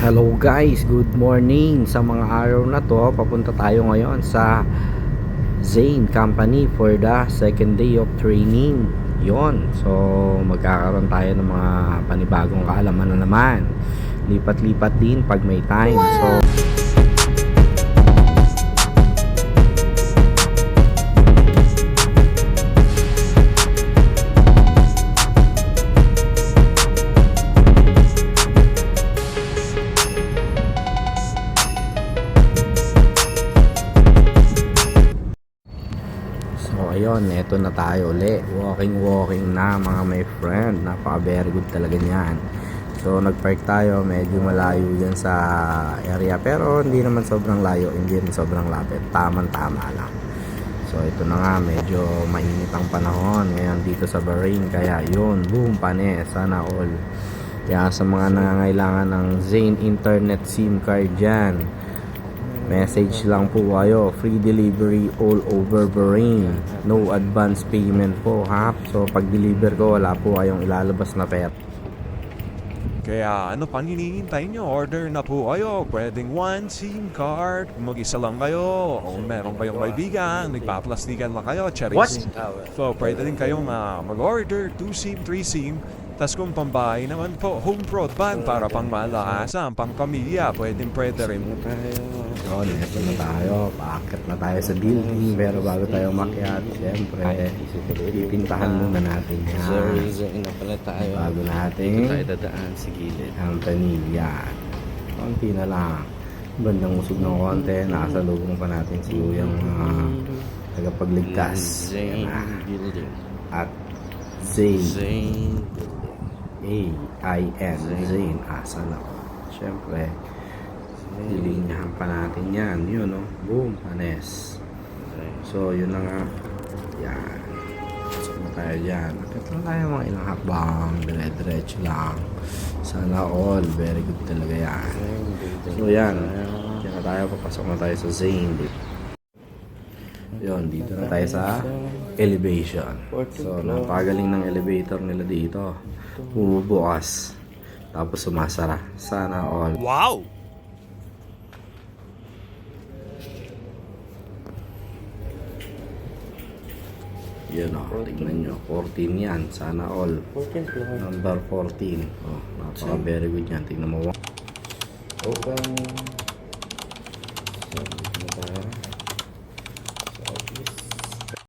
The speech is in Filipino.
Hello guys, good morning. Sa mga araw na to, papunta tayo ngayon sa Zane Company for the second day of training. Yon. So magkakaroon tayo ng mga panibagong kaalaman na naman. Lipat-lipat din pag may time. So ayun, eto na tayo uli. Walking na mga my friend. Napaka very good talaga niyan. So nagpark tayo, medyo malayo yan sa area, pero hindi naman sobrang layo, hindi rin sobrang lapit, tamang-tama lang. So ito na nga, medyo mainit ang panahon ngayon dito sa Bahrain, kaya yun, boom, pane, sana all. Kaya sa mga nangangailangan ng Zane Internet SIM card dyan, message lang po kayo. Free delivery all over Bahrain. No advance payment po ha. So pag deliver ko, wala po kayong ilalabas na pera. Kaya ano pang hinihintay nyo? Order na po kayo. Pwedeng one SIM card. Kung mag-isa lang kayo, o meron kayong kaibigan, nagpaplastikan lang kayo, charis. So pwede din kayong mag-order 2 SIM, 3 SIM. Tas kung pambahay naman po, home broadband para pang malakasan, pang pamilya, pwede rin. So, neto na tayo. Paakit na tayo sa building. Pero bago tayo makyat, siyempre, pipintahan muna natin yan. Bago natin tayo dadaan sa gilid. company. Yan. Konti na lang. Bandang usog ng konti. Nasa lubong pa natin si Uyang tagapagligtas. Zane Building. At Zane. Zane A-I-N. Zane. Asa na ko. Siyempre, lilinyahan pa natin yan. Yun, no? Boom, panes. So, yun na nga. Yan. So, tayo dyan. Akit lang tayo mga ilang hakbang. Dire-diretso lang. Sana all. Very good talaga yan. So, yan. Diyan na tayo. Papasok na tayo sa Zane. Yun, dito na tayo sa elevation. So, napagaling ng elevator nila dito. Bumubukas. Tapos sumasara. Sana all. Wow! Yan o, tingnan nyo. 14 yan. Sana all. 14 lang. Number 14. Oh, napaka very good yan. Tingnan mo. Open. So, dito na tayo.